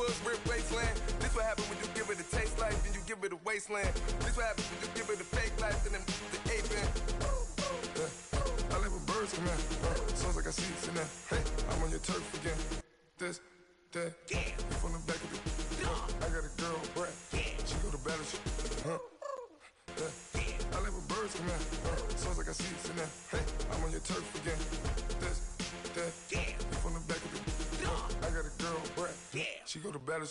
was rip wasteland. This what happen when you give it a taste life and you give it a wasteland. This what happen when you give it a fake life and then the ape in. I live with birds come in. Sounds like I see it in there. Hey, I'm on your turf again. This, that, you from the back of it. I got a girl, Brad. She go to battle. I live with birds come in. Sounds like I see it in there. Hey, I'm on your turf again. This, that, you from the back of it. I got a girl, Brad. She go to battle.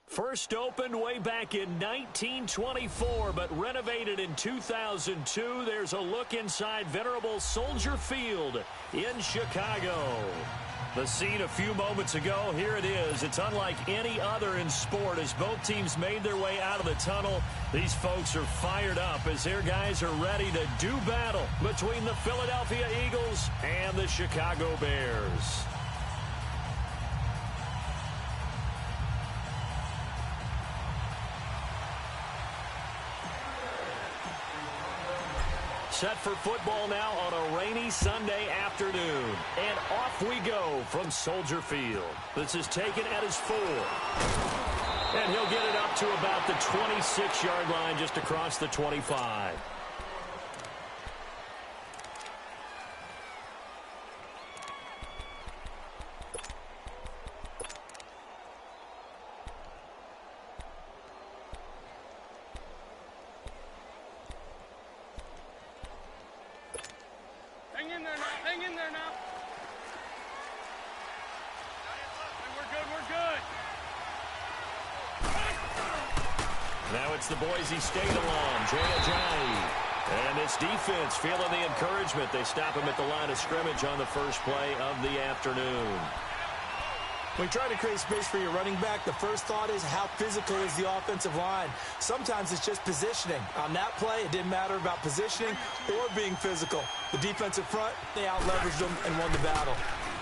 First opened way back in 1924, but renovated in 2002. There's a look inside venerable Soldier Field in Chicago. The scene a few moments ago, here it is. It's unlike any other in sport as both teams made their way out of the tunnel. These folks are fired up as their guys are ready to do battle between the Philadelphia Eagles and the Chicago Bears. Set for football now on a rainy Sunday afternoon. And off we go from Soldier Field. This is taken at his 4. And he'll get it up to about the 26-yard line just across the 25. The Boise State alum, Jay Ajayi. And this defense feeling the encouragement. They stop him at the line of scrimmage on the first play of the afternoon. When you try to create space for your running back, the first thought is how physical is the offensive line. Sometimes it's just positioning. On that play, it didn't matter about positioning or being physical. The defensive front, they out-leveraged them and won the battle.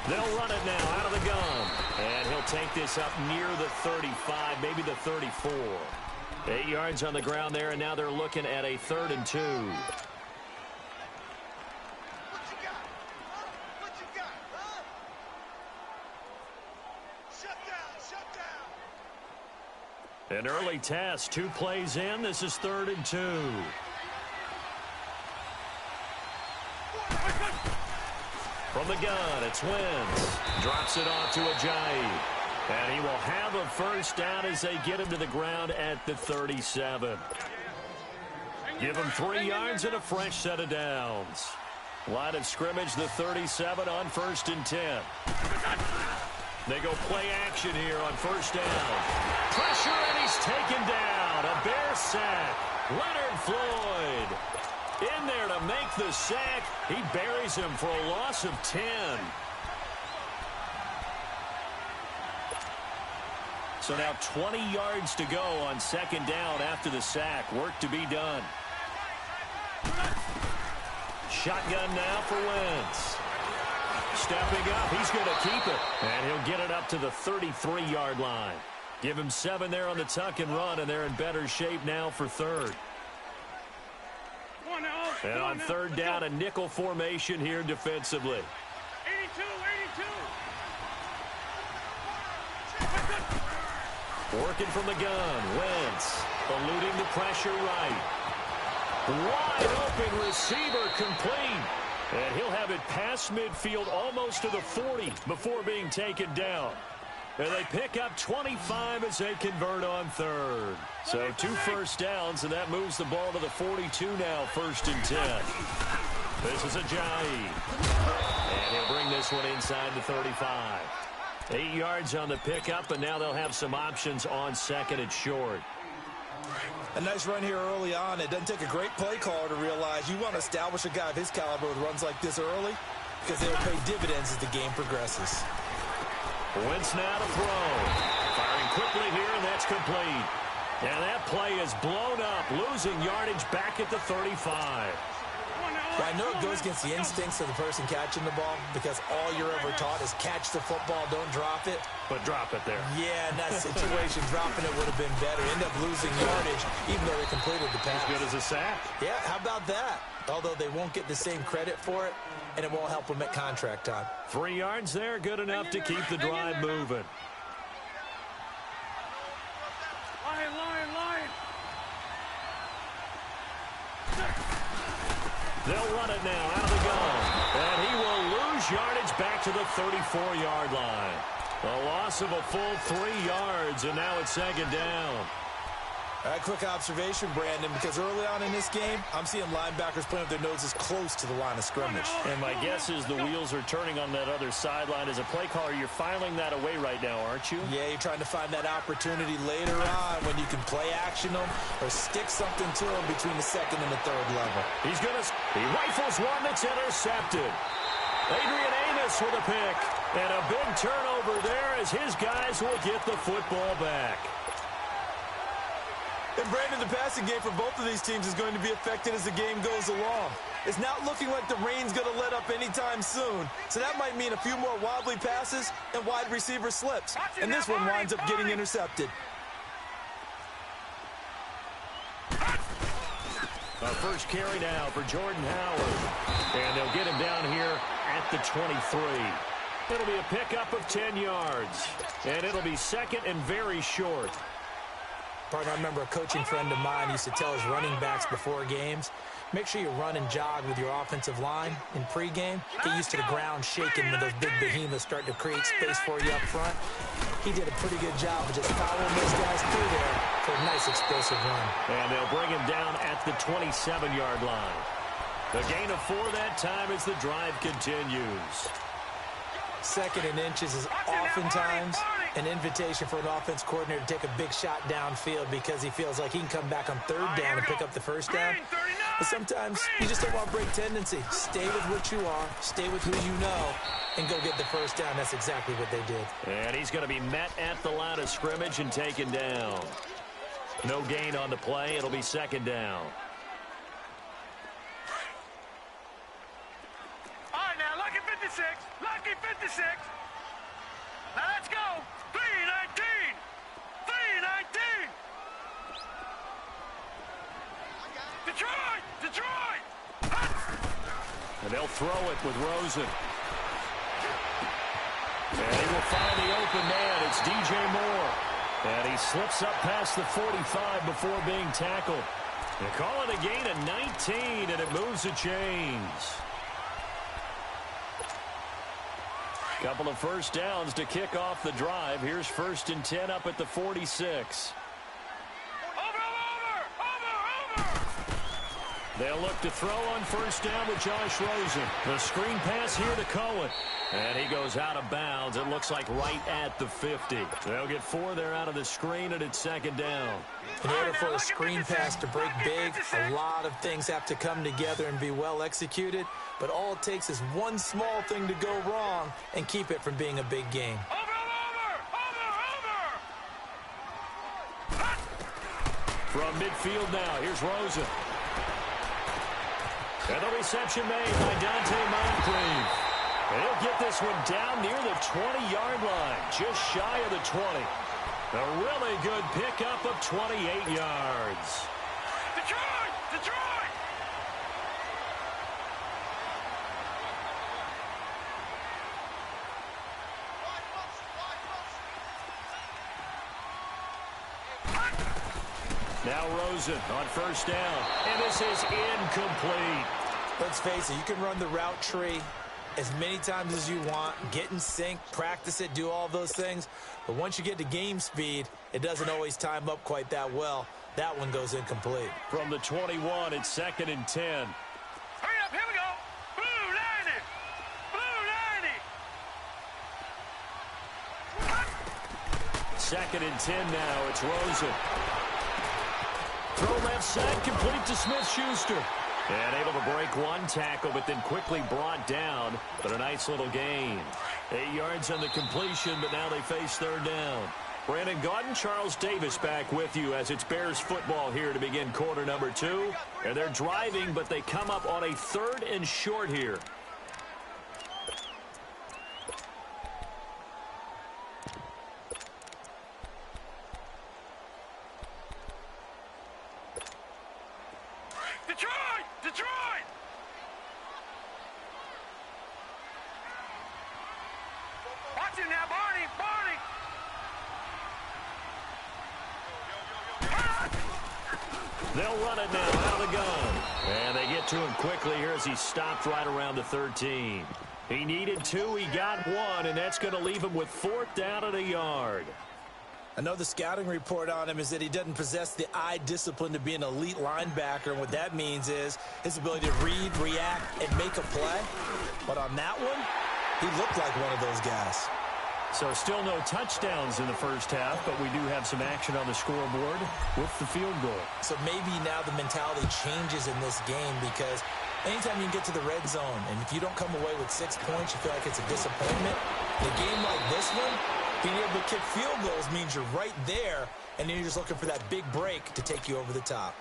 They'll run it now out of the gun. And he'll take this up near the 35, maybe the 34. 8 yards on the ground there, and now they're looking at a 3rd and 2. An early test, 2 plays in. This is 3rd and 2. From the gun, it's Wentz. Drops it off to Ajayi. And he will have a first down as they get him to the ground at the 37. Give him 3 yards and a fresh set of downs. Line of scrimmage, the 37 on 1st and 10. They go play action here on first down. Pressure, and he's taken down. A Bear sack. Leonard Floyd in there to make the sack. He buries him for a loss of 10. So now 20 yards to go on 2nd down after the sack. Work to be done. Shotgun now for Wentz. Stepping up, he's going to keep it. And he'll get it up to the 33-yard line. Give him 7 there on the tuck and run, and they're in better shape now for 3rd. And on 3rd down, a nickel formation here defensively. 82. Working from the gun, Wentz eluding the pressure right. Wide open receiver complete. And he'll have it past midfield almost to the 40 before being taken down. And they pick up 25 as they convert on 3rd. So 2 first downs, and that moves the ball to the 42 now, 1st and 10. This is Ajayi. And he'll bring this one inside the 35. 8 yards on the pickup, and now they'll have some options on 2nd and short. A nice run here early on. It doesn't take a great play caller to realize you want to establish a guy of his caliber with runs like this early because they will pay dividends as the game progresses. Wentz now to throw. Firing quickly here, and that's complete. And that play is blown up, losing yardage back at the 35. Well, I know it goes against the instincts of the person catching the ball because all you're ever taught is catch the football, don't drop it. But drop it there. Yeah, in that situation, dropping it would have been better. End up losing yardage, even though they completed the pass. As good as a sack. Yeah, how about that? Although they won't get the same credit for it, and it won't help them at contract time. 3 yards there, good enough to keep the drive moving. Lion. They'll run it now out of the gun. And he will lose yardage back to the 34-yard line. A loss of a full 3 yards, and now it's second down. All right, quick observation, Brandon, because early on in this game, I'm seeing linebackers playing with their noses close to the line of scrimmage. And my guess is the wheels are turning on that other sideline. As a play caller, you're filing that away right now, aren't you? Yeah, you're trying to find that opportunity later on when you can play action them or stick something to them between the second and the third level. He rifles one that's intercepted. Adrian Amos with a pick. And a big turnover there as his guys will get the football back. And Brandon, the passing game for both of these teams is going to be affected as the game goes along. It's not looking like the rain's going to let up anytime soon. So that might mean a few more wobbly passes and wide receiver slips. And this one winds up getting intercepted. A first carry now for Jordan Howard. And they'll get him down here at the 23. It'll be a pickup of 10 yards. And it'll be second and very short. Partner, I remember a coaching friend of mine used to tell his running backs before games, make sure you run and jog with your offensive line in pregame. Get used to the ground shaking when those big behemoths start to create space for you up front. He did a pretty good job of just following those guys through there for a nice explosive run. And they'll bring him down at the 27-yard line. A gain of 4 that time as the drive continues. Second and inches is oftentimes an invitation for an offense coordinator to take a big shot downfield because he feels like he can come back on third down and pick up the first down. But sometimes you just don't want to break tendency. Stay with what you are, stay with who you know, and go get the first down. That's exactly what they did. And he's going to be met at the line of scrimmage and taken down. No gain on the play. It'll be second down. All right, now, lucky 56. Lucky 56. Now, let's go. 3-19. 3-19. Detroit. And they'll throw it with Rosen. And he will find the open man. It's DJ Moore. And he slips up past the 45 before being tackled. They call it a gain of 19, and it moves the chains. Couple of first downs to kick off the drive. Here's 1st and 10 up at the 46. Over. They'll look to throw on first down with Josh Rosen. The screen pass here to Cohen. And he goes out of bounds. It looks like right at the 50. They'll get 4 there out of the screen, and it's second down. In order for a screen pass to break big, a lot of things have to come together and be well executed. But all it takes is one small thing to go wrong and keep it from being a big game. From midfield now, here's Rosen. And the reception made by Dante Moncrief. He'll get this one down near the 20-yard line, just shy of the 20. A really good pickup of 28 yards. Detroit! Now Rosen on first down, and this is incomplete. Let's face it, you can run the route tree as many times as you want, get in sync, practice it, do all those things. But once you get to game speed, it doesn't always time up quite that well. That one goes incomplete. From the 21, it's 2nd and 10. Hurry up, here we go. Blue 90. 2nd and 10 now. It's Rosen. Throw left side, complete to Smith-Schuster. And able to break one tackle, but then quickly brought down. But a nice little gain. 8 yards on the completion, but now they face third down. Brandon Gaudin, Charles Davis back with you as it's Bears football here to begin quarter number 2. And they're driving, but they come up on a 3rd and short here. Detroit! Detroit! Watch him now, Barney! Barney! They'll run it now out of the gun. And they get to him quickly here as he stopped right around the 13. He needed 2, he got 1, and that's going to leave him with 4th down and a yard. I know the scouting report on him is that he doesn't possess the eye discipline to be an elite linebacker, and what that means is his ability to read, react, and make a play. But on that one, he looked like one of those guys. So still no touchdowns in the first half, but we do have some action on the scoreboard with the field goal. So maybe now the mentality changes in this game because anytime you can get to the red zone, and if you don't come away with 6 points, you feel like it's a disappointment. In a game like this one, being able to kick field goals means you're right there, and then you're just looking for that big break to take you over the top.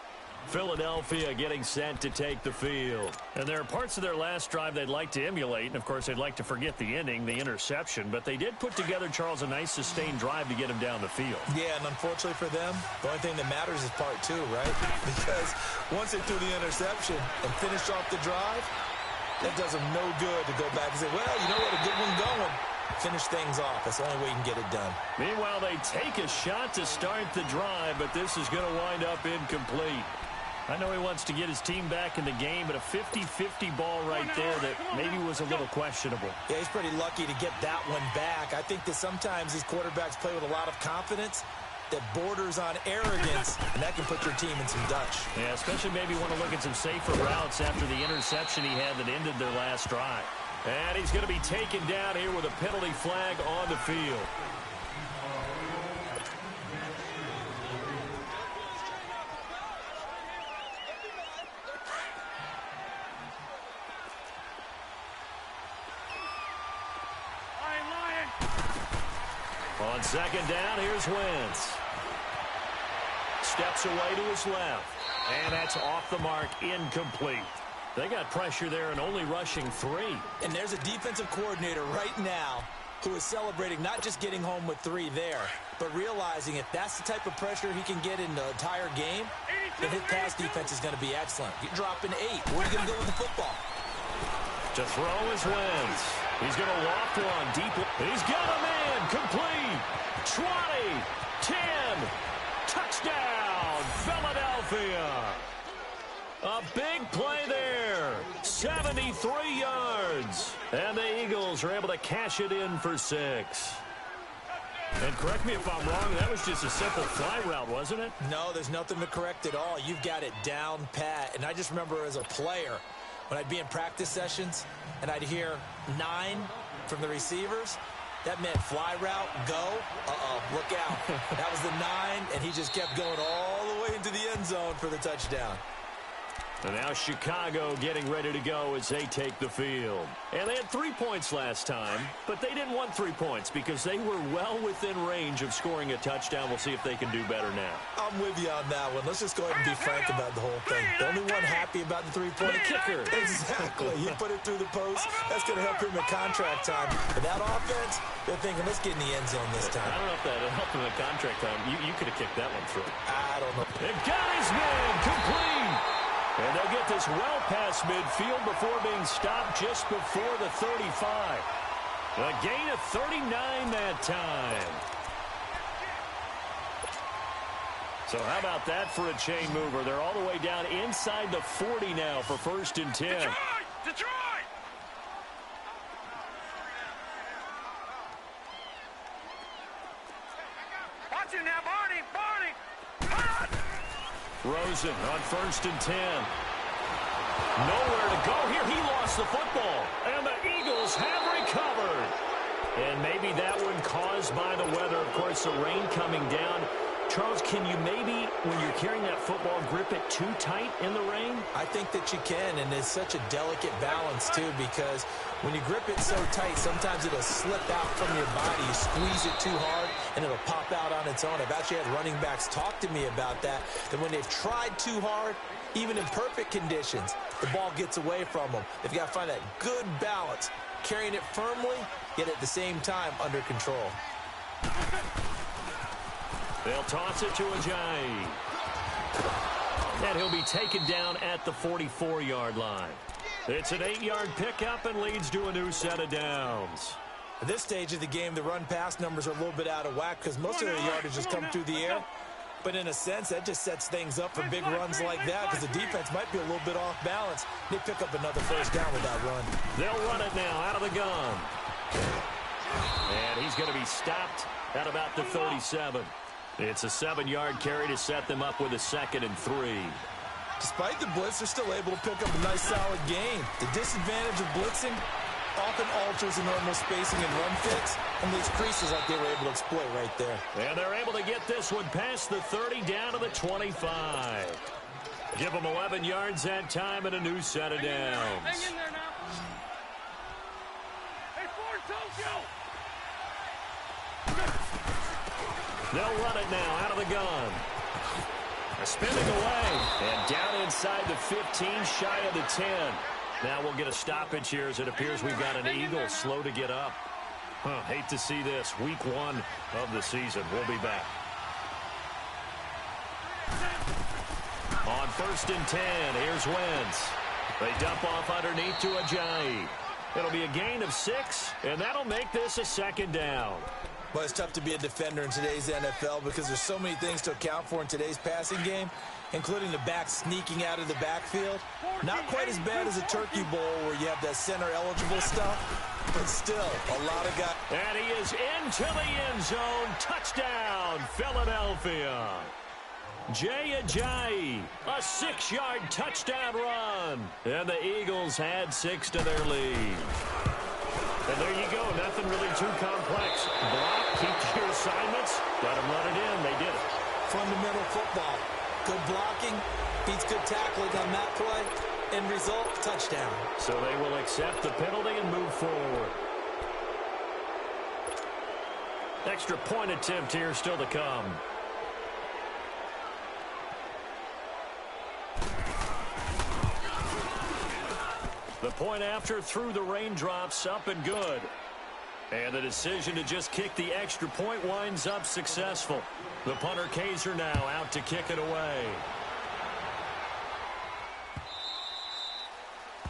Philadelphia getting set to take the field. And there are parts of their last drive they'd like to emulate, and of course they'd like to forget the ending, the interception, but they did put together, Charles, a nice sustained drive to get him down the field. Yeah, and unfortunately for them, the only thing that matters is part 2, right? Because once they threw the interception and finished off the drive, that does them no good to go back and say, well, you know what, a good one going. Finish things off. That's the only way you can get it done. Meanwhile, they take a shot to start the drive, but this is going to wind up incomplete. I know he wants to get his team back in the game, but a 50-50 ball right there that maybe was a little questionable. Yeah, he's pretty lucky to get that one back. I think that sometimes these quarterbacks play with a lot of confidence that borders on arrogance, and that can put your team in some Dutch. Yeah, especially maybe want to look at some safer routes after the interception he had that ended their last drive. And he's going to be taken down here with a penalty flag on the field. On second down, here's Wentz. Steps away to his left. And that's off the mark, incomplete. They got pressure there and only rushing 3. And there's a defensive coordinator right now who is celebrating not just getting home with 3 there, but realizing if that's the type of pressure he can get in the entire game, then his pass defense is going to be excellent. You're dropping 8. Where are you going to go with the football? To throw is Wentz. He's going to loft one deep. He's got a man. Complete. 20. 10. Touchdown. Philadelphia. A big play there. 73 yards. And the Eagles are able to cash it in for 6. And correct me if I'm wrong, that was just a simple fly route, wasn't it? No, there's nothing to correct at all. You've got it down pat. And I just remember as a player, when I'd be in practice sessions and I'd hear 9 from the receivers, that meant fly route, go, look out. That was the 9, and he just kept going all the way into the end zone for the touchdown. And now Chicago getting ready to go as they take the field. And they had 3 points last time, but they didn't want 3 points because they were well within range of scoring a touchdown. We'll see if they can do better now. I'm with you on that one. Let's just go ahead and be frank about the whole thing. The only one happy about the three-point kicker. Exactly. He put it through the post. That's going to help him at contract time. But that offense, they're thinking, let's get in the end zone this time. I don't know if that helped him at contract time. You could have kicked that one through. I don't know. They've got his man complete. And they'll get this well past midfield before being stopped just before the 35. A gain of 39 that time. So how about that for a chain mover? They're all the way down inside the 40 now for 1st and 10. Detroit! Detroit! Watch it now, Barney! Barney! Rosen on 1st and 10. Nowhere to go here. He lost the football. And the Eagles have recovered. And maybe that one caused by the weather. Of course, the rain coming down. Charles, can you maybe, when you're carrying that football, grip it too tight in the rain? I think that you can, and it's such a delicate balance, too, because when you grip it so tight, sometimes it'll slip out from your body. You squeeze it too hard, and it'll pop out on its own. I've actually had running backs talk to me about that when they've tried too hard, even in perfect conditions, the ball gets away from them. They've got to find that good balance, carrying it firmly, yet at the same time under control. They'll toss it to Ajayi. And he'll be taken down at the 44-yard line. It's an 8-yard pickup and leads to a new set of downs. At this stage of the game, the run-pass numbers are a little bit out of whack because most of their yardage has come through the air. But in a sense, that just sets things up for big runs like that because the defense might be a little bit off balance. They pick up another first down with that run. They'll run it now out of the gun. And he's going to be stopped at about the 37. It's a 7-yard carry to set them up with a 2nd and 3. Despite the blitz, they're still able to pick up a nice, solid gain. The disadvantage of blitzing often alters the normal spacing and run fits, and these creases like they were able to exploit right there. And they're able to get this one past the 30 down to the 25. Give them 11 yards that time and a new set of downs. Hang in there now. Hey, Ford, Tokyo. They'll run it now out of the gun. Spinning away and down inside the 15, shy of the 10. Now we'll get a stoppage here as it appears we've got an Eagle slow to get up. Hate to see this. Week 1 of the season. We'll be back. On 1st and 10, here's Wentz. They dump off underneath to Ajayi. It'll be a gain of 6, and that'll make this a 2nd down. Well, it's tough to be a defender in today's NFL because there's so many things to account for in today's passing game, including the back sneaking out of the backfield. Not quite as bad as a Turkey Bowl where you have that center-eligible stuff, but still, a lot of guys. And he is into the end zone. Touchdown, Philadelphia. Jay Ajayi, a 6-yard touchdown run. And the Eagles add 6 to their lead. And there you go, nothing really too complex. Block, keep your assignments, let them run it in. They did it. Fundamental football. Good blocking, beats good tackling on that play. End result, touchdown. So they will accept the penalty and move forward. Extra point attempt here still to come. The point after through the raindrops, up and good. And the decision to just kick the extra point winds up successful. The punter Kaiser now out to kick it away.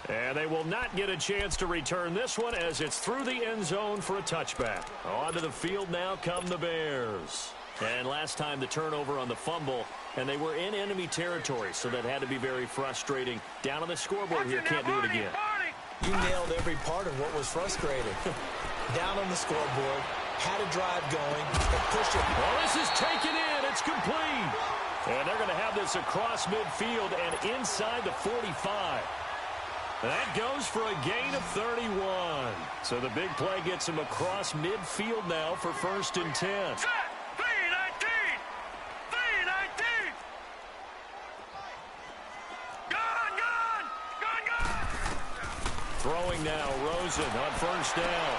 And they will not get a chance to return this one as it's through the end zone for a touchback. Onto the field now come the Bears. And last time the turnover on the fumble, and they were in enemy territory, so that had to be very frustrating. Down on the scoreboard here, can't do it again. You nailed every part of what was frustrating. Down on the scoreboard, had a drive going, but pushed it. Well, this is taken in. It's complete. And they're going to have this across midfield and inside the 45. That goes for a gain of 31. So the big play gets him across midfield now for 1st and 10. Throwing now, Rosen on 1st down.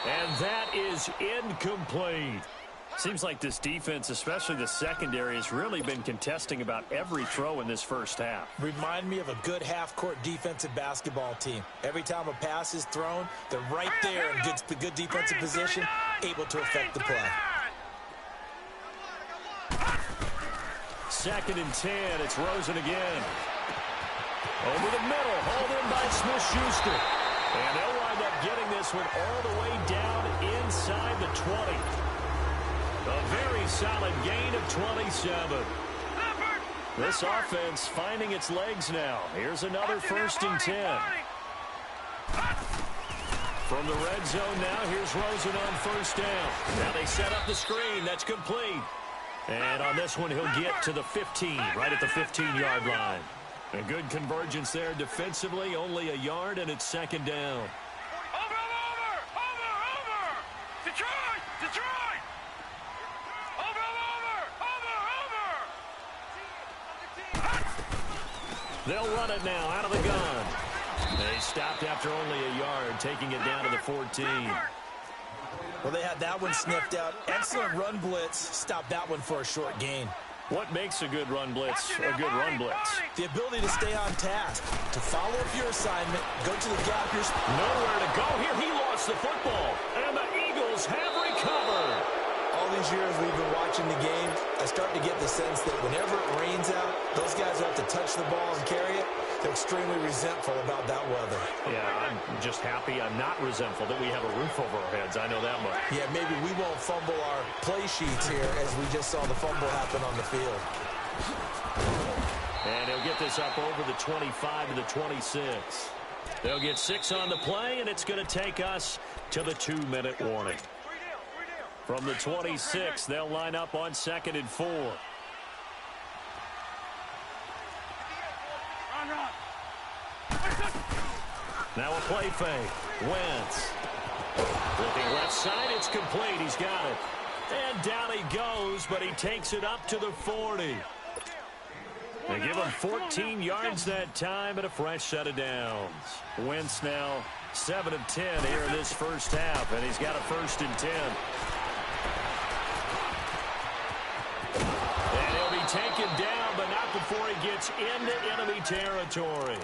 And that is incomplete. Seems like this defense, especially the secondary, has really been contesting about every throw in this first half. Remind me of a good half-court defensive basketball team. Every time a pass is thrown, they're right there in good defensive position, able to affect the play. 2nd and 10, it's Rosen again. Over the middle, hauled in by Smith-Schuster. And they'll wind up getting this one all the way down inside the 20. A very solid gain of 27. This offense finding its legs now. Here's another 1st and 10. From the red zone now, here's Rosen on 1st down. Now they set up the screen. That's complete. And on this one, he'll get to the 15, right at the 15-yard line. A good convergence there defensively, only a yard, and it's 2nd down. Over! Detroit! Over! They'll run it now out of the gun. They stopped after only a yard, taking it down to the 14. Well, they had that one sniffed out. Excellent run blitz. Stopped that one for a short gain. What makes a good run blitz a good run blitz? The ability to stay on task, to follow up your assignment, go to the gap. Nowhere to go here. He lost the football, and the Eagles have recovered. All these years we've been watching the game, I start to get the sense that whenever it rains out, those guys have to touch the ball and carry it. They're extremely resentful about that weather. Yeah, I'm just happy I'm not resentful that we have a roof over our heads. I know that much. Yeah, maybe we won't fumble our play sheets here as we just saw the fumble happen on the field. And he'll get this up over the 25 to the 26. They'll get 6 on the play, and it's going to take us to the 2-minute warning. From the 26, they'll line up on 2nd and 4. Now a play fake. Wentz. Looking left side, it's complete. He's got it. And down he goes, but he takes it up to the 40. They give him 14 yards that time and a fresh set of downs. Wentz now 7 of 10 here in this first half, and he's got a 1st and 10. And he'll be taken down, but not before he gets into enemy territory.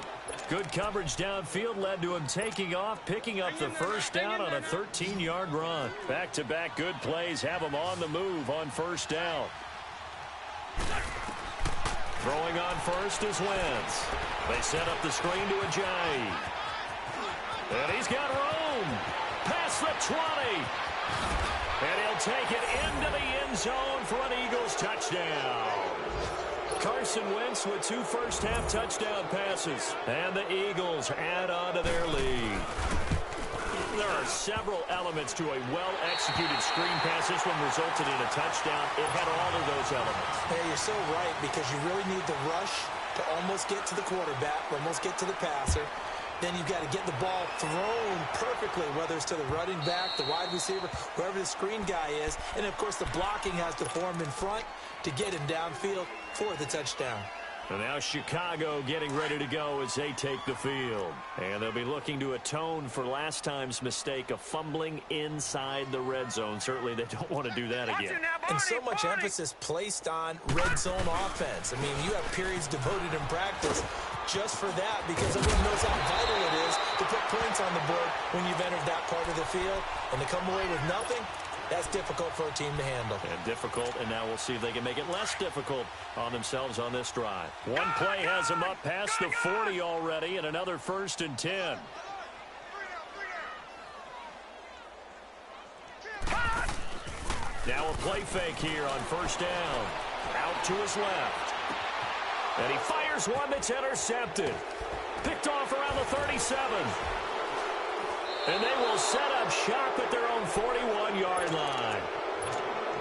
Good coverage downfield led to him taking off, picking up the 1st down on a 13-yard run. Back-to-back good plays have him on the move on 1st down. Throwing on 1st is Wentz. They set up the screen to Ajayi. And he's got room. Past the 20. And he'll take it into the end zone for an Eagles touchdown. Carson Wentz with 2 first-half touchdown passes. And the Eagles add on to their lead. There are several elements to a well-executed screen pass. This one resulted in a touchdown. It had all of those elements. Yeah, you're so right, because you really need the rush to almost get to the quarterback, almost get to the passer. Then you've got to get the ball thrown perfectly, whether it's to the running back, the wide receiver, whoever the screen guy is. And, of course, the blocking has to form in front to get him downfield for the touchdown. And now Chicago getting ready to go as they take the field. And they'll be looking to atone for last time's mistake of fumbling inside the red zone. Certainly they don't want to do that again. And so much emphasis placed on red zone offense. I mean, you have periods devoted in practice just for that, because everyone knows how vital it is to put points on the board when you've entered that part of the field. And to come away with nothing, that's difficult for a team to handle. And difficult, and now we'll see if they can make it less difficult on themselves on this drive. One play has them up past the 40 already, and another 1st and 10. Now a play fake here on 1st down. Out to his left. And he fires one that's intercepted. Picked off around the 37. And they will set up shop at their own 41-yard line.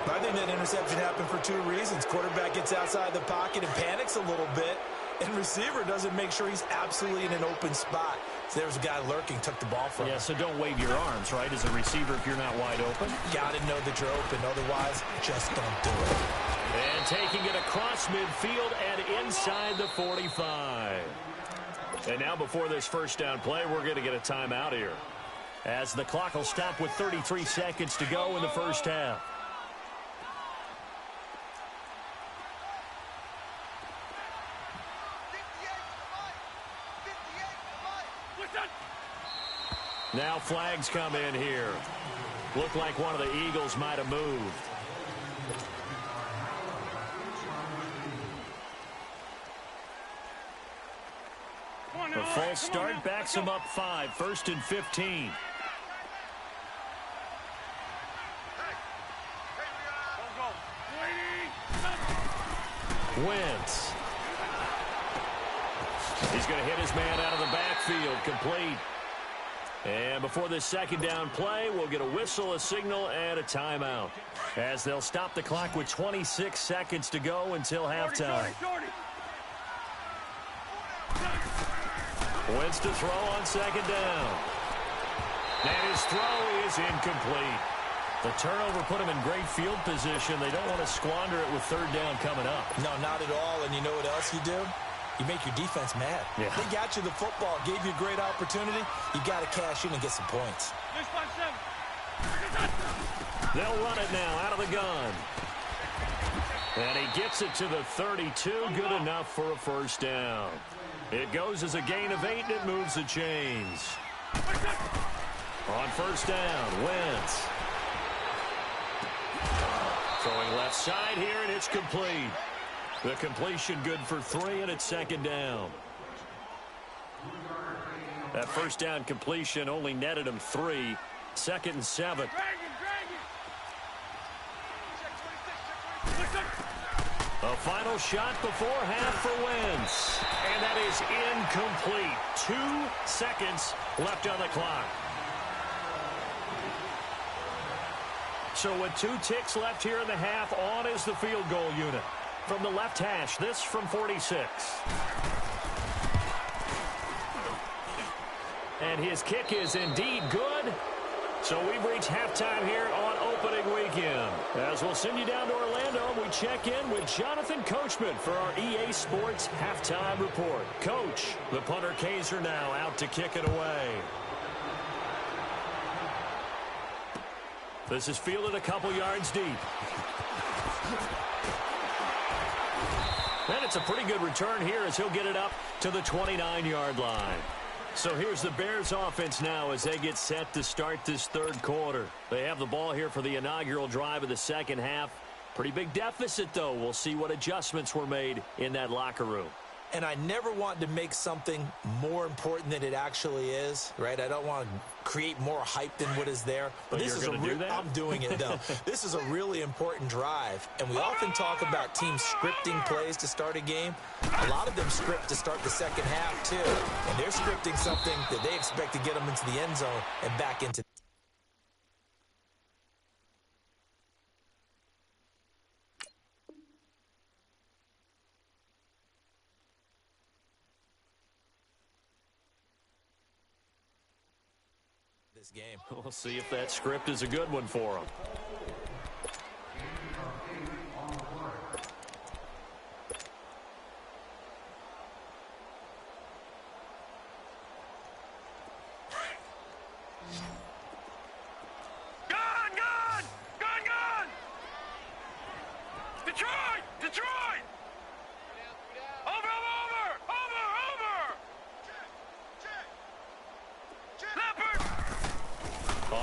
I think that interception happened for 2 reasons. Quarterback gets outside the pocket and panics a little bit, and receiver doesn't make sure he's absolutely in an open spot. So there was a guy lurking, took the ball from him. Yeah, so don't wave your arms, right, as a receiver if you're not wide open. Got to know that you're open. Otherwise, just don't do it. And taking it across midfield and inside the 45. And now before this 1st down play, we're going to get a timeout here, as the clock will stop with 33 seconds to go in the 1st half. Now flags come in here. Looked like one of the Eagles might have moved. The false start backs him up 5. 1st and 15. Wentz. He's going to hit his man out of the backfield. Complete. And before this 2nd down play, we'll get a whistle, a signal, and a timeout, as they'll stop the clock with 26 seconds to go until halftime. Wentz to throw on 2nd down. And his throw is incomplete. The turnover put him in great field position. They don't want to squander it with 3rd down coming up. No, not at all. And you know what else you do? You make your defense mad. Yeah. They got you the football, gave you a great opportunity. You got to cash in and get some points. They'll run it now out of the gun. And he gets it to the 32. Good enough for a first down. It goes as a gain of 8, and it moves the chains. On first down, Wentz. Throwing left side here, and it's complete. The completion good for 3, and it's second down. That first down completion only netted him 3. Second and 7. A final shot before half for Wentz. And that is incomplete. 2 seconds left on the clock. So with 2 ticks left here in the half, on is the field goal unit. From the left hash, this from 46. And his kick is indeed good. So we've reached halftime here on opening weekend. As we'll send you down to Orlando, we check in with Jonathan Coachman for our EA Sports Halftime Report. Coach, the punter Kaiser now out to kick it away. This is fielded a couple yards deep. And it's a pretty good return here as he'll get it up to the 29-yard line. So here's the Bears offense now as they get set to start this third quarter. They have the ball here for the inaugural drive of the second half. Pretty big deficit, though. We'll see what adjustments were made in that locker room. And I never want to make something more important than it actually is, right? I don't want to create more hype than what is there. But this is do that? I'm doing it, though. This is a really important drive. And we often talk about teams scripting plays to start a game. A lot of them script to start the second half, too. And they're scripting something that they expect to get them into the end zone and back into this game. We'll see if that script is a good one for them.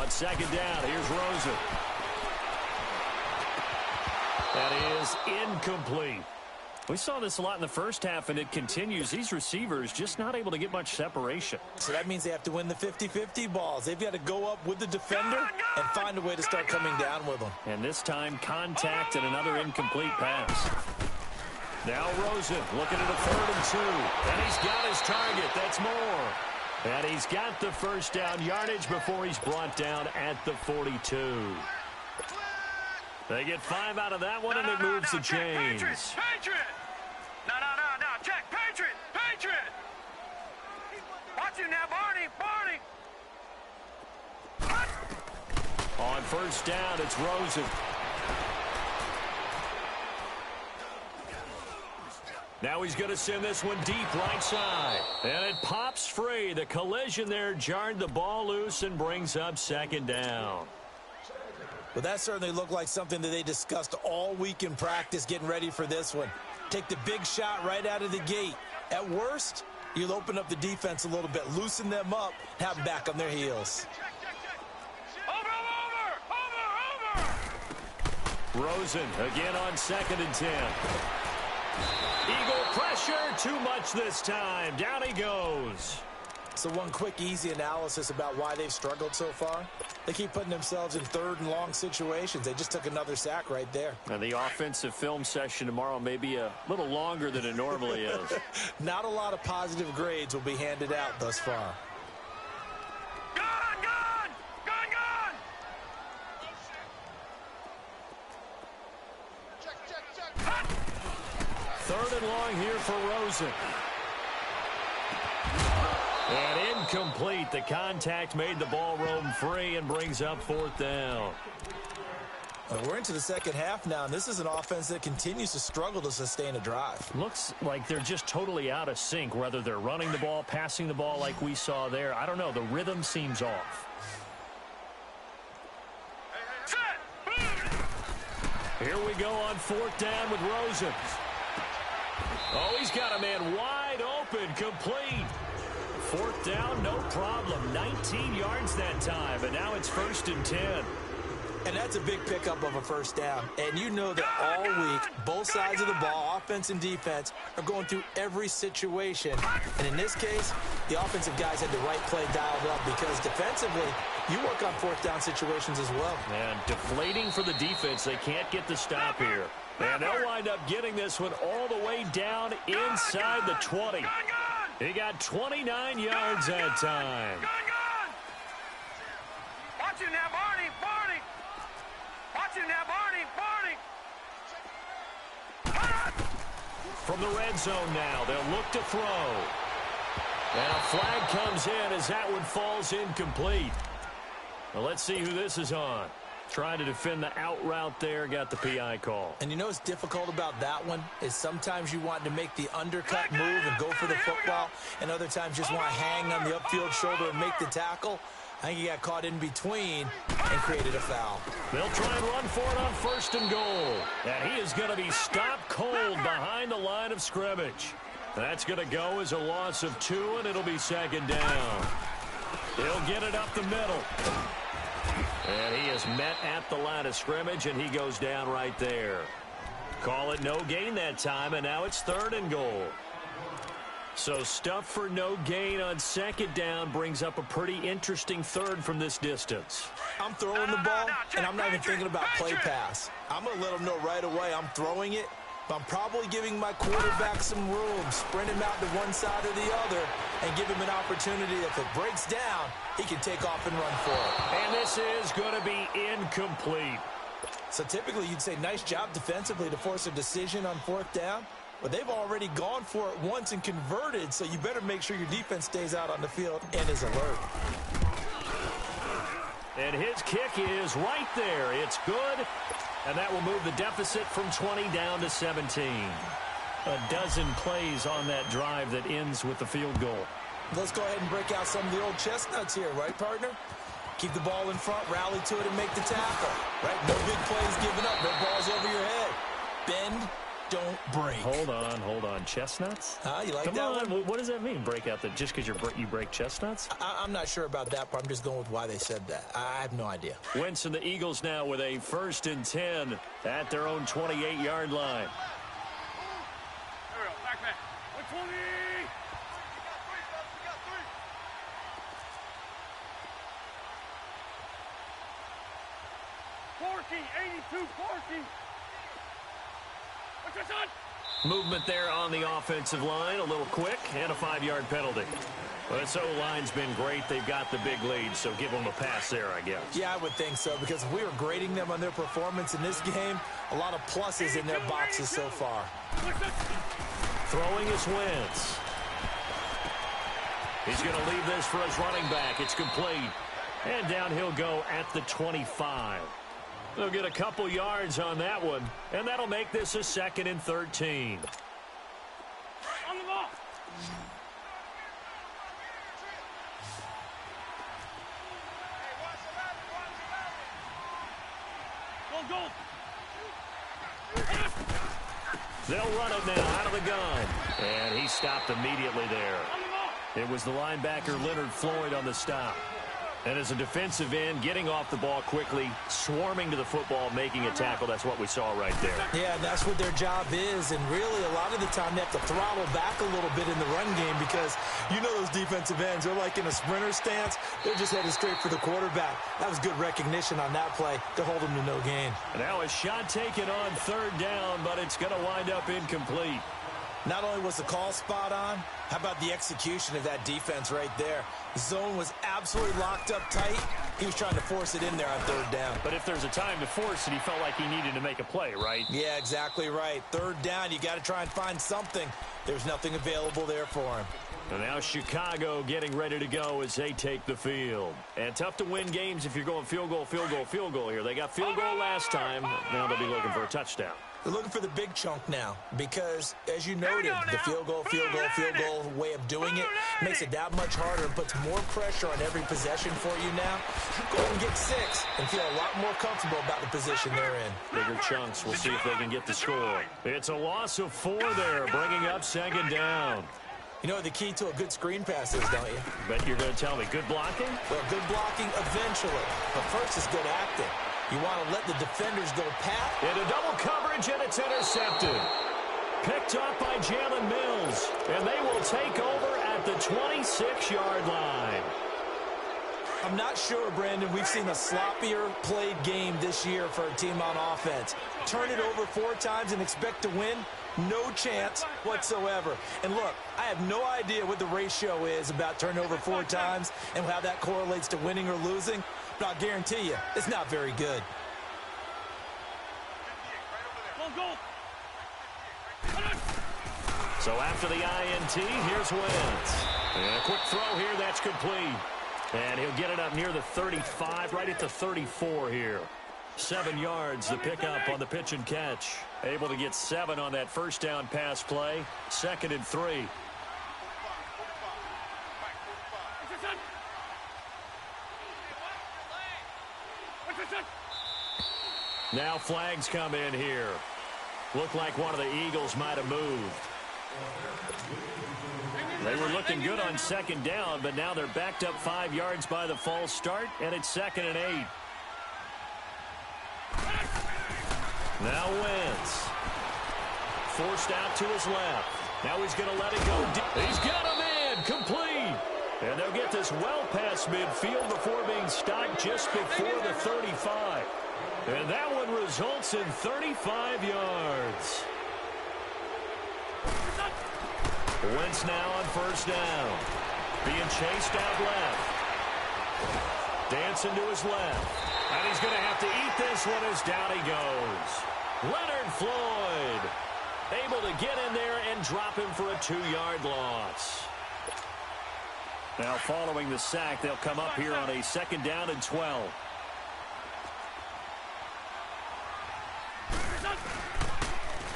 Second down, here's Rosen. That is incomplete. We saw this a lot in the first half, and it continues. These receivers just not able to get much separation. So that means they have to win the 50-50 balls. They've got to go up with the defender and find a way to start coming down with them. And this time, contact and another incomplete pass. Now Rosen looking at a 3rd and 2. And he's got his target. That's more. And he's got the first down yardage before he's brought down at the 42. They get 5 out of that one, and it moves the chains. Patriot! No, check, Patriot! Watch you now, Barney! On first down, it's Rosen. Now he's going to send this one deep right side. And it pops free. The collision there jarred the ball loose and brings up second down. Well, that certainly looked like something that they discussed all week in practice getting ready for this one. Take the big shot right out of the gate. At worst, you'll open up the defense a little bit, loosen them up, have them back on their heels. Over! Rosen again on 2nd and 10. Eagle pressure, too much this time. Down he goes. So one quick, easy analysis about why they've struggled so far. They keep putting themselves in 3rd and long situations. They just took another sack right there. And the offensive film session tomorrow may be a little longer than it normally is. Not a lot of positive grades will be handed out thus far. Gun! 3rd and long here for Rosen. And incomplete. The contact made the ball roam free and brings up 4th down. Well, we're into the second half now, and this is an offense that continues to struggle to sustain a drive. Looks like they're just totally out of sync, whether they're running the ball, passing the ball like we saw there. I don't know. The rhythm seems off. Set! Here we go on 4th down with Rosen. Oh, he's got a man wide open, complete. 4th down, no problem. 19 yards that time, and now it's 1st and 10. And that's a big pickup of a 1st down. And you know that all week, both sides of the ball, offense and defense, are going through every situation. And in this case, the offensive guys had the right play dialed up because defensively, you work on 4th down situations as well. And deflating for the defense. They can't get the stop here. And they'll wind up getting this one all the way down inside the 20. He got 29 yards that time. Watch it now, Barney. Watch it now, Barney. From the red zone now, they'll look to throw. And a flag comes in as that one falls incomplete. Well, let's see who this is on. Trying to defend the out route there, got the PI call. And you know what's difficult about that one is sometimes you want to make the undercut move and go for the football, and other times just want to hang on the upfield shoulder and make the tackle. I think he got caught in between and created a foul. They'll try and run for it on 1st and goal. And he is going to be stopped cold behind the line of scrimmage. That's going to go as a loss of 2, and it'll be 2nd down. He'll get it up the middle. And he is met at the line of scrimmage, and he goes down right there. Call it no gain that time, and now it's 3rd and goal. So stuff for no gain on 2nd down brings up a pretty interesting 3rd from this distance. I'm throwing the ball, and I'm not even thinking about play pass. I'm going to let them know right away I'm throwing it, but I'm probably giving my quarterback some room, sprint him out to one side or the other, and give him an opportunity. If it breaks down, he can take off and run for it. And this is going to be incomplete. So typically you'd say nice job defensively to force a decision on 4th down, but they've already gone for it once and converted, so you better make sure your defense stays out on the field and is alert. And his kick is right there. It's good, and that will move the deficit from 20 down to 17. A dozen plays on that drive that ends with the field goal. Let's go ahead and break out some of the old chestnuts here, right, partner? Keep the ball in front, rally to it, and make the tackle, right? No big plays given up, no balls over your head. Bend, don't break. Hold on. Chestnuts? You like Come that on. one? What does that mean, break out? Just because you break chestnuts? I'm not sure about that, but I'm just going with why they said that. I have no idea. Wentz and the Eagles now with a 1st and 10 at their own 28-yard line. There we go. Back. 120. What's this on? Movement there on the offensive line, a little quick, and a 5-yard penalty. Well, this O-line's been great. They've got the big lead, so give them a pass there, I guess. Yeah, I would think so, because if we were grading them on their performance in this game, a lot of pluses in their boxes so far. Throwing is Wentz. He's going to leave this for his running back. It's complete. And down he'll go at the 25. They'll get a couple yards on that one, and that'll make this a 2nd and 13. On the ball. Go. They'll run it now out of the gun. And he stopped immediately there. It was the linebacker Leonard Floyd on the stop. And as a defensive end, getting off the ball quickly, swarming to the football, making a tackle, that's what we saw right there. Yeah, that's what their job is, and really a lot of the time they have to throttle back a little bit in the run game because you know those defensive ends, they're like in a sprinter stance. They're just headed straight for the quarterback. That was good recognition on that play to hold them to no gain. Now a shot taken on 3rd down, but it's going to wind up incomplete. Not only was the call spot on, how about the execution of that defense right there? The zone was absolutely locked up tight. He was trying to force it in there on 3rd down. But if there's a time to force it, he felt like he needed to make a play, right? Yeah, exactly right. 3rd down, you got to try and find something. There's nothing available there for him. And now Chicago getting ready to go as they take the field. And tough to win games if you're going field goal, field goal, field goal here. They got field goal last time. Now they'll be looking for a touchdown. They're looking for the big chunk now because, as you noted, the field goal way of doing it makes it that much harder and puts more pressure on every possession for you now. Go ahead and get 6 and feel a lot more comfortable about the position they're in. Bigger chunks. We'll see if they can get the score. It's a loss of 4 there, bringing up second down. You know what the key to a good screen pass is, don't you? Bet you're going to tell me good blocking? Well, good blocking eventually, but first is good acting. You want to let the defenders go pat. Into double coverage, and it's intercepted. Picked up by Jalen Mills, and they will take over at the 26-yard line. I'm not sure, Brandon, we've seen a sloppier played game this year for a team on offense. Turn it over 4 times and expect to win? No chance whatsoever. And look, I have no idea what the ratio is about turning over 4 times and how that correlates to winning or losing. But I'll guarantee you, it's not very good. So after the INT, here's Wentz. And a quick throw here, that's complete. And he'll get it up near the 35, right at the 34 here. 7 yards, the pickup on the pitch and catch. Able to get 7 on that first down pass play. 2nd and 3. Now flags come in here. Looked like one of the Eagles might have moved. They were looking good on 2nd down, but now they're backed up 5 yards by the false start, and it's 2nd and 8. Now Wentz. Forced out to his left. Now he's going to let it go. He's got him in. Complete. And they'll get this well past midfield before being stopped just before the 35. And that one results in 35 yards. Wentz now on 1st down. Being chased out left. Dancing to his left. And he's going to have to eat this one as down he goes. Leonard Floyd able to get in there and drop him for a 2-yard loss. Now following the sack, they'll come up here on a 2nd down and 12.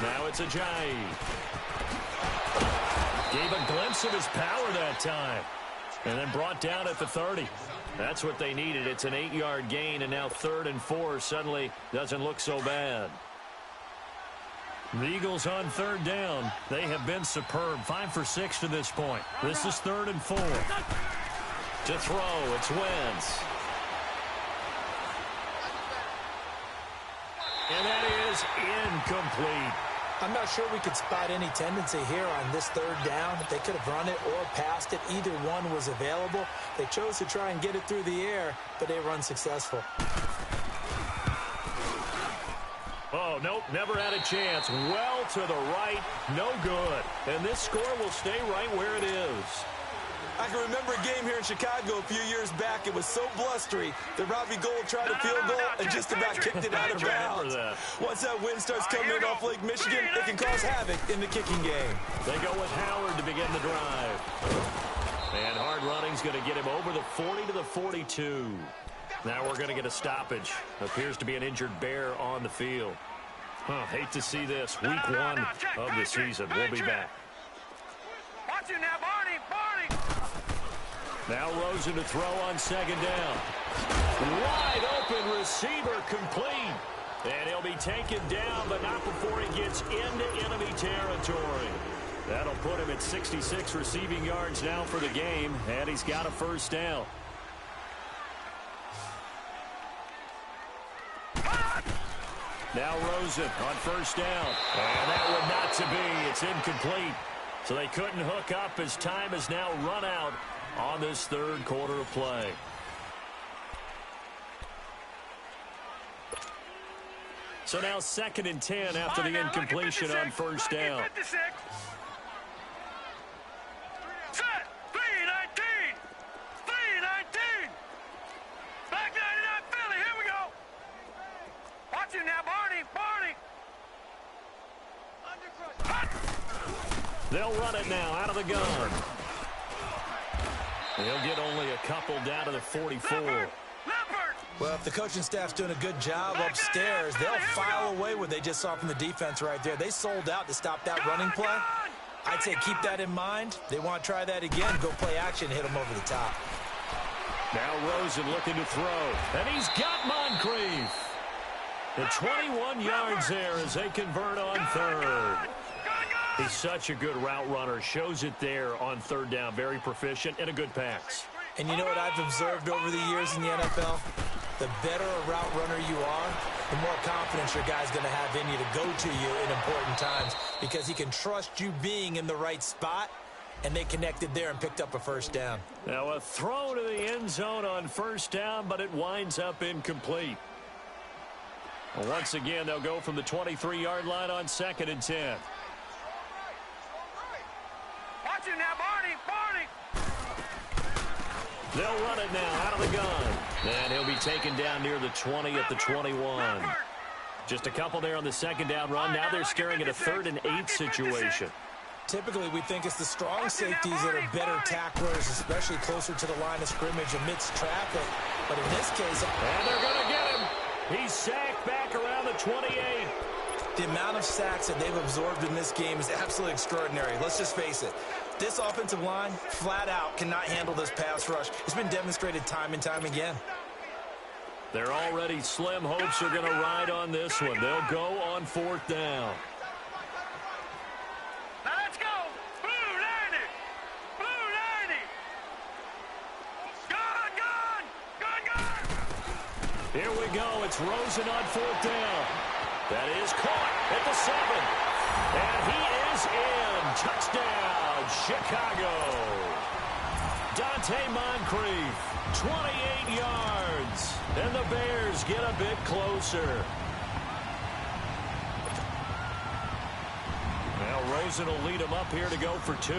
Now it's Ajayi. Gave a glimpse of his power that time. And then brought down at the 30. That's what they needed. It's an 8-yard gain, and now 3rd and 4 suddenly doesn't look so bad. The Eagles on 3rd down. They have been superb. 5 for 6 to this point. This is 3rd and 4. To throw, it's Wentz. And that is incomplete. I'm not sure we could spot any tendency here on this 3rd down. They could have run it or passed it. Either one was available. They chose to try and get it through the air, but they were unsuccessful. Oh, nope, never had a chance. Well to the right, no good. And this score will stay right where it is. I can remember a game here in Chicago a few years back. It was so blustery that Robbie Gould tried a field goal and just about kicked it out of bounds. Once that wind starts coming in off Lake Michigan, it can cause havoc in the kicking game. They go with Howard to begin the drive. And hard running's going to get him over the 40 to the 42. Now we're going to get a stoppage. Appears to be an injured Bear on the field. Hate to see this. Week 1 of the season. We'll be back. Watch it now, Barney. Now Rosen to throw on 2nd down. Wide open receiver complete. And he'll be taken down, but not before he gets into enemy territory. That'll put him at 66 receiving yards now for the game, and he's got a 1st down. Now Rosen on 1st down. And that one not to be. It's incomplete. So they couldn't hook up as time has now run out on this 3rd quarter of play. So now 2nd and 10 after the incompletion on 1st down. Set. 3-19. 3-19. Back 99 Philly. Here we go. Watch it now, Barney. They'll run it now out of the gun. He'll get only a couple down to the 44. Well, if the coaching staff's doing a good job upstairs, they'll file away what they just saw from the defense right there. They sold out to stop that running play. I'd say keep that in mind. They want to try that again, go play action, hit them over the top. Now Rosen looking to throw, and he's got Moncrief. The 21 yards there as they convert on third. He's such a good route runner. Shows it there on third down. Very proficient and a good pass. And you know what I've observed over the years in the NFL? The better a route runner you are, the more confidence your guy's going to have in you to go to you in important times because he can trust you being in the right spot, and they connected there and picked up a first down. Now a throw to the end zone on first down, but it winds up incomplete. Well, once again, they'll go from the 23-yard line on 2nd and 10. Watch him now, Barney! They'll run it now out of the gun. And he'll be taken down near the 20 at the 21. Just a couple there on the second down run. Now they're staring at a 3rd and 8 situation. Typically, we think it's the strong safeties that are better tacklers, especially closer to the line of scrimmage amidst traffic. But in this case... And they're going to get him. He's sacked back around the 28. The amount of sacks that they've absorbed in this game is absolutely extraordinary. Let's just face it. This offensive line, flat out, cannot handle this pass rush. It's been demonstrated time and time again. They're already slim hopes are going to ride on this one. They'll go on 4th down. Now let's go! Blue 90! Blue 90! Gun! Here we go. It's Rosen on 4th down. That is caught at the 7. And he is in. Touchdown, Chicago. Dante Moncrief, 28 yards. And the Bears get a bit closer. Now Rosen will lead him up here to go for 2.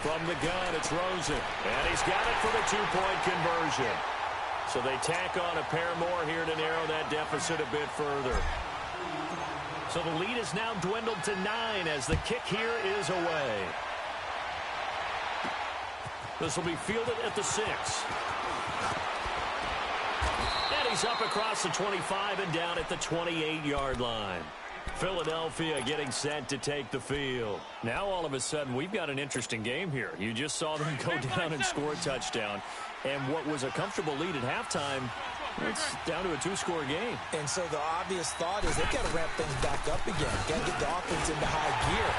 From the gun, it's Rosen. And he's got it for the 2-point conversion. So they tack on a pair more here to narrow that deficit a bit further. So the lead is now dwindled to 9 as the kick here is away. This will be fielded at the 6. And he's up across the 25 and down at the 28-yard line. Philadelphia getting set to take the field. Now all of a sudden we've got an interesting game here. You just saw them go down and score a touchdown. And what was a comfortable lead at halftime, it's down to a 2-score game. And so the obvious thought is they've got to ramp things back up again. Got to get the offense into high gear.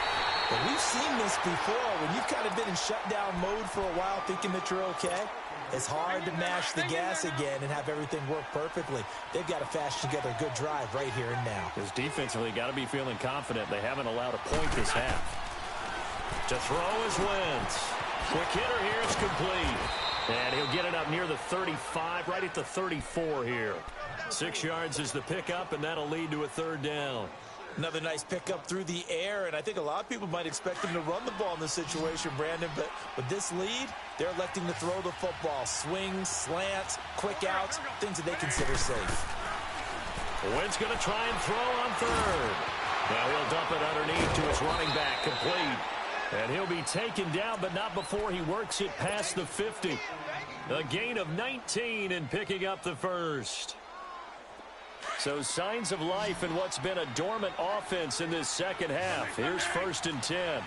But we've seen this before. When you've kind of been in shutdown mode for a while thinking that you're okay, it's hard to mash the gas again and have everything work perfectly. They've got to fashion together a good drive right here and now. Because defensively, got to be feeling confident. They haven't allowed a point this half. To throw is Wentz. Quick hitter here, it's complete. And he'll get it up near the 35, right at the 34 here. 6 yards is the pickup, and that'll lead to a 3rd down. Another nice pickup through the air, and I think a lot of people might expect him to run the ball in this situation, Brandon, but with this lead, they're electing to throw the football. Swings, slants, quick outs, things that they consider safe. Wentz going to try and throw on 3rd. Now he'll dump it underneath to his running back, complete. And he'll be taken down, but not before he works it past the 50. A gain of 19 and picking up the 1st. So signs of life in what's been a dormant offense in this second half. Here's 1st and 10.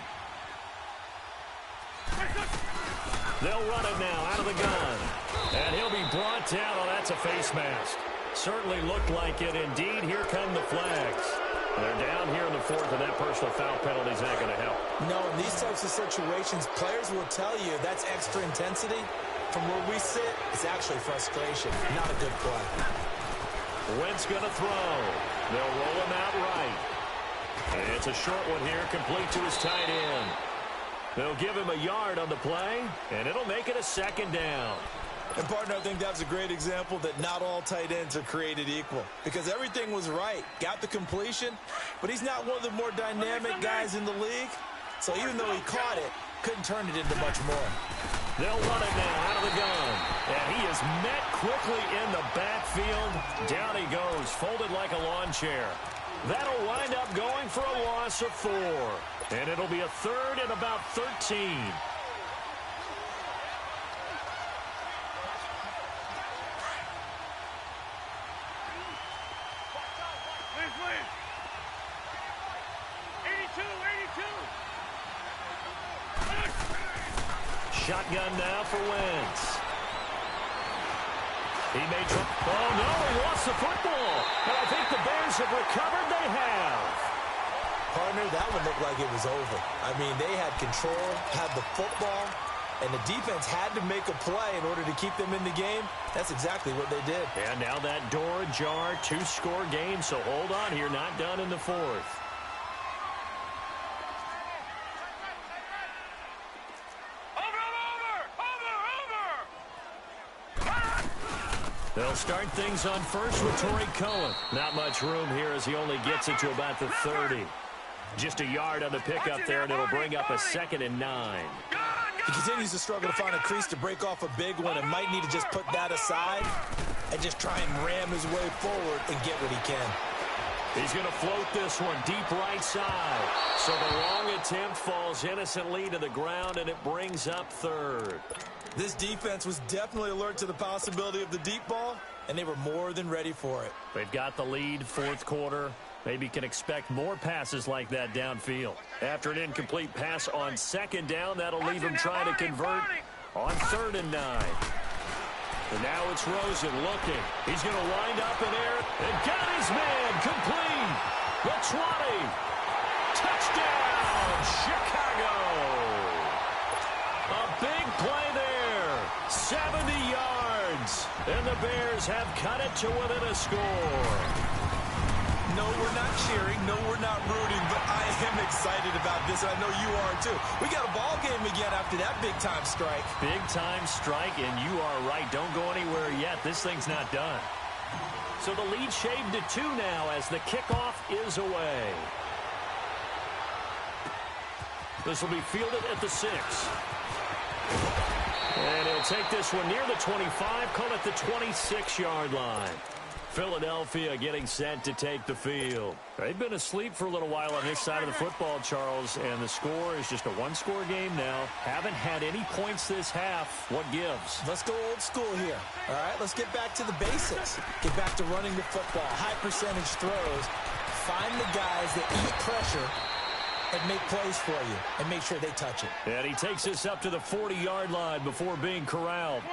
They'll run it now out of the gun. And he'll be brought down. Oh, that's a face mask. Certainly looked like it. Indeed, here come the flags. They're down here in the 4th, and that personal foul penalty is not going to help. No, in these types of situations, players will tell you that's extra intensity. From where we sit, it's actually frustration, not a good play. Wentz going to throw. They'll roll him out right. And it's a short one here, complete to his tight end. They'll give him a yard on the play, and it'll make it a 2nd down. And, partner, I think that was a great example that not all tight ends are created equal. Because everything was right. Got the completion, but he's not one of the more dynamic guys in the league. So even though he caught it, couldn't turn it into much more. They'll run it now out of the gun. And he is met quickly in the backfield. Down he goes, folded like a lawn chair. That'll wind up going for a loss of 4. And it'll be a third and about 13. Shotgun now for Wentz. He may try. Oh, no, he lost the football. And I think the Bears have recovered. They have. Partner, that one looked like it was over. I mean, they had control, had the football, and the defense had to make a play in order to keep them in the game. That's exactly what they did. And now that door ajar, 2-score game, so hold on here, not done in the 4th. They'll start things on first with Torrey Cohen. Not much room here as he only gets it to about the 30. Just a yard on the pickup there, and it'll bring up a 2nd and 9. He continues to struggle to find a crease to break off a big one and might need to just put that aside and just try and ram his way forward and get what he can. He's going to float this one deep right side. So the long attempt falls innocently to the ground, and it brings up 3rd. This defense was definitely alert to the possibility of the deep ball, and they were more than ready for it. They've got the lead, 4th quarter. Maybe can expect more passes like that downfield. After an incomplete pass on 2nd down, that'll leave him trying to convert on 3rd and 9. And now it's Rosen looking. He's going to wind up in air and got his man complete. The 20. Touchdown, Chicago. A big play there. 70 yards. And the Bears have cut it to within a score. No, we're not cheering. No, we're not rooting. But I am excited about this, and I know you are too. We got a ball game again after that big-time strike. Big-time strike, and you are right. Don't go anywhere yet. This thing's not done. So the lead shaved to 2 now as the kickoff is away. This will be fielded at the 6. And he'll take this one near the 25, call it the 26-yard line. Philadelphia getting set to take the field. They've been asleep for a little while on this side of the football, Charles, and the score is just a 1-score game now. Haven't had any points this half. What gives? Let's go old school here. All right, let's get back to the basics. Get back to running the football, high percentage throws. Find the guys that eat pressure and make plays for you and make sure they touch it. And he takes this up to the 40-yard line before being corralled.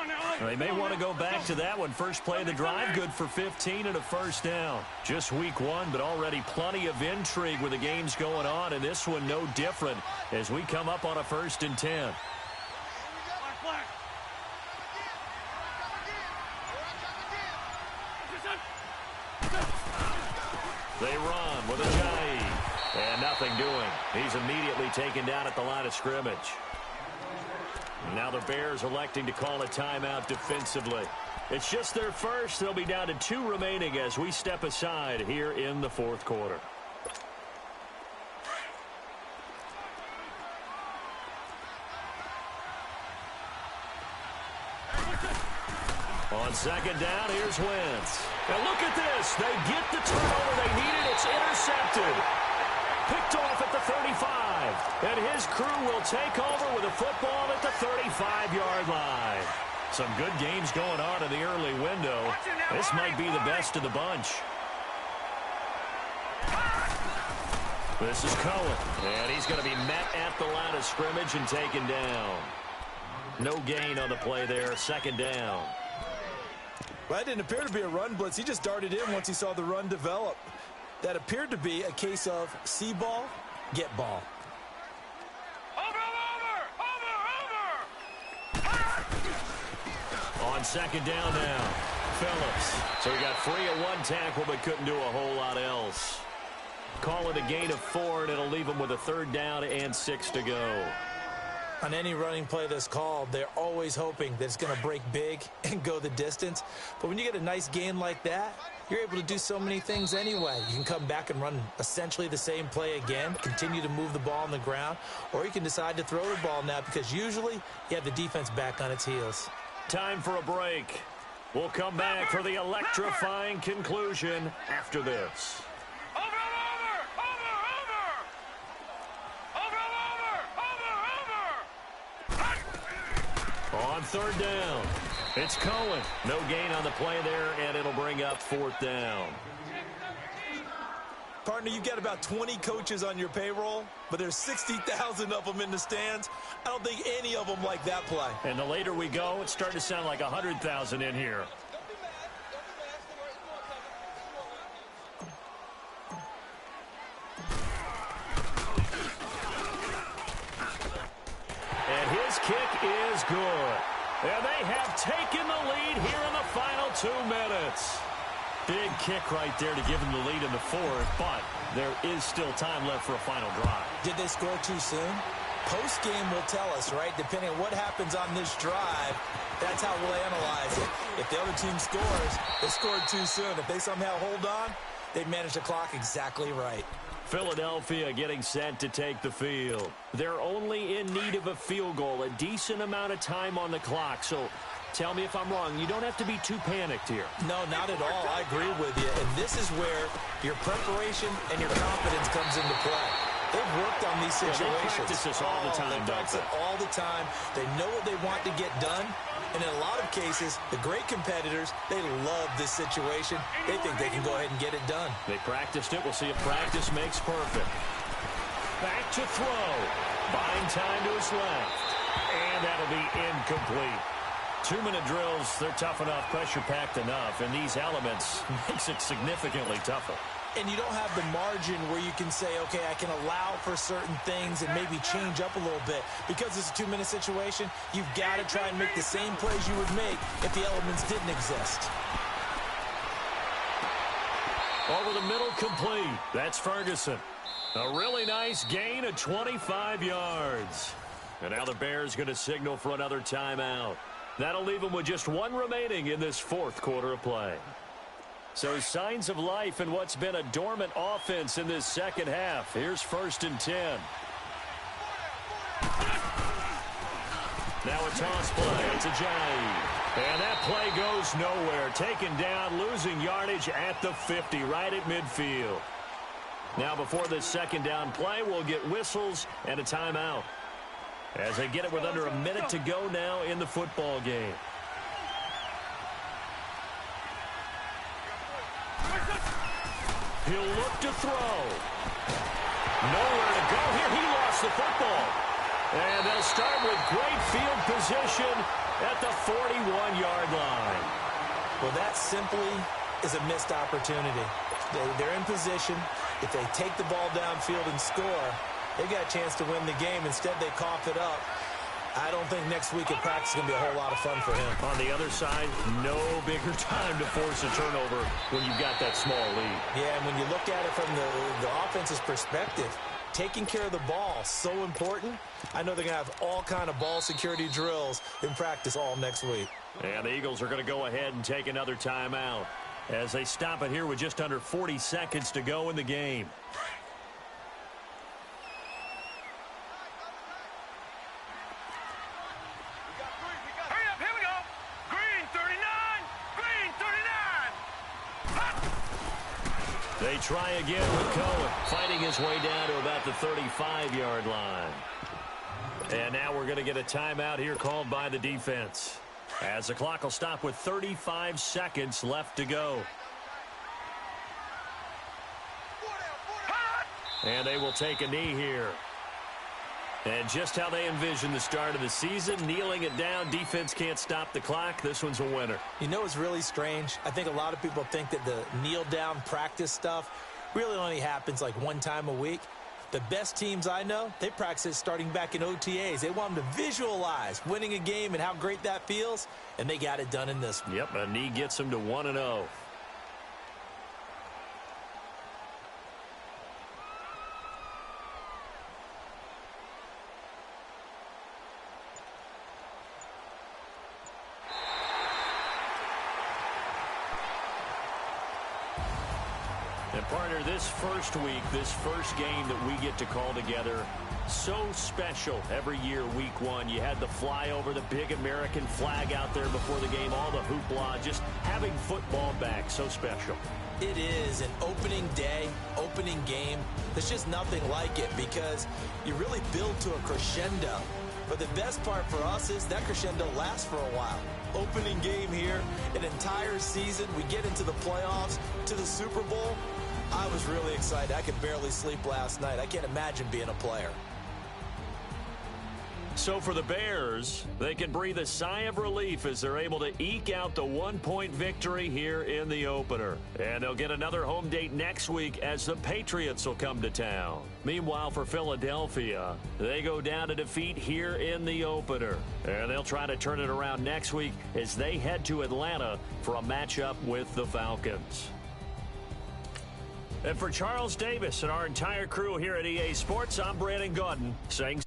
They may want to go back to that one. First play of the drive, good for 15 and a 1st down. Just week 1, but already plenty of intrigue with the games going on, and this one no different as we come up on a 1st and 10. They run with Ajayi. And nothing doing. He's immediately taken down at the line of scrimmage. Now the Bears electing to call a timeout defensively. It's just their first. They'll be down to 2 remaining as we step aside here in the 4th quarter. On 2nd down, here's Wentz. And look at this. They get the turnover they needed. It's intercepted. Picked off at the 35. And his crew will take over with a football at the 35-yard line. Some good games going on in the early window. This might be the best of the bunch. This is Cohen. And he's going to be met at the line of scrimmage and taken down. No gain on the play there. 2nd down. Well, that didn't appear to be a run blitz. He just darted in once he saw the run develop. That appeared to be a case of see ball, get ball. On 2nd down now, Phillips. So he got free at 1 tackle but couldn't do a whole lot else. Call it a gain of 4, and it'll leave him with a 3rd down and 6 to go. On any running play that's called, they're always hoping that it's going to break big and go the distance. But when you get a nice gain like that, you're able to do so many things anyway. You can come back and run essentially the same play again, continue to move the ball on the ground, or you can decide to throw the ball now because usually you have the defense back on its heels. Time for a break. We'll come back for the electrifying conclusion after this. Over! On third down, it's Cohen. No gain on the play there, and it'll bring up fourth down. Partner, you've got about 20 coaches on your payroll, but there's 60,000 of them in the stands. I don't think any of them like that play. And the later we go, it's starting to sound like 100,000 in here. And his kick is good. And they have taken the lead here in the final 2 minutes. Big kick right there to give them the lead in the fourth, but there is still time left for a final drive. Did they score too soon? Post-game will tell us, right? Depending on what happens on this drive, that's how we'll analyze it. If the other team scores, they scored too soon. If they somehow hold on, they manage the clock exactly right. Philadelphia getting set to take the field. They're only in need of a field goal, a decent amount of time on the clock. So tell me if I'm wrong. You don't have to be too panicked here. No, not at all. I agree with you. And this is where your preparation and your confidence comes into play. They've worked on these situations. They practice this all the time, They practice it all the time. They know what they want to get done. And in a lot of cases, the great competitors, they love this situation. They think they can go ahead and get it done. They practiced it. We'll see if practice makes perfect. Back to throw. Buying time to his left. And that'll be incomplete. 2-minute drills, they're tough enough, pressure-packed enough. And these elements makes it significantly tougher. And you don't have the margin where you can say, okay, I can allow for certain things and maybe change up a little bit. Because it's a 2-minute situation, you've got to try and make the same plays you would make if the elements didn't exist. Over the middle, complete. That's Ferguson. A really nice gain of 25 yards. And now the Bears going to signal for another timeout. That'll leave them with just 1 remaining in this fourth quarter of play. So signs of life in what's been a dormant offense in this second half. Here's 1st and 10. Now a toss play. It's Ajayi. And that play goes nowhere. Taken down, losing yardage at the 50, right at midfield. Now before this second down play, we'll get whistles and a timeout. As they get it with under a minute to go now in the football game. He'll look to throw. Nowhere to go here. He lost the football. And they'll start with great field position at the 41-yard line. Well, that simply is a missed opportunity. They're in position. If they take the ball downfield and score, they've got a chance to win the game. Instead, they cough it up. I don't think next week at practice is going to be a whole lot of fun for him. On the other side, no bigger time to force a turnover when you've got that small lead. Yeah, and when you look at it from the offense's perspective, taking care of the ball, so important. I know they're going to have all kind of ball security drills in practice all next week. And the Eagles are going to go ahead and take another timeout as they stop it here with just under 40 seconds to go in the game. They try again with Cohen, fighting his way down to about the 35-yard line. And now we're going to get a timeout here called by the defense, as the clock will stop with 35 seconds left to go. And they will take a knee here. And just how they envision the start of the season, kneeling it down, defense can't stop the clock. This one's a winner. You know, it's really strange. I think a lot of people think that the kneel-down practice stuff really only happens like 1 time a week. The best teams I know, they practice it starting back in OTAs. They want them to visualize winning a game and how great that feels, and they got it done in this one. Yep, a knee gets them to 1-0. And partner, this first week, this first game that we get to call together, so special every year, week 1. You had the flyover, the big American flag out there before the game, all the hoopla, just having football back, so special. It is an opening day, opening game. There's just nothing like it because you really build to a crescendo. But the best part for us is that crescendo lasts for a while. Opening game here, an entire season, we get into the playoffs, to the Super Bowl. I was really excited. I could barely sleep last night. I can't imagine being a player. So for the Bears, they can breathe a sigh of relief as they're able to eke out the one-point victory here in the opener. And they'll get another home date next week as the Patriots will come to town. Meanwhile, for Philadelphia, they go down to defeat here in the opener. And they'll try to turn it around next week as they head to Atlanta for a matchup with the Falcons. And for Charles Davis and our entire crew here at EA Sports, I'm Brandon Gaudin saying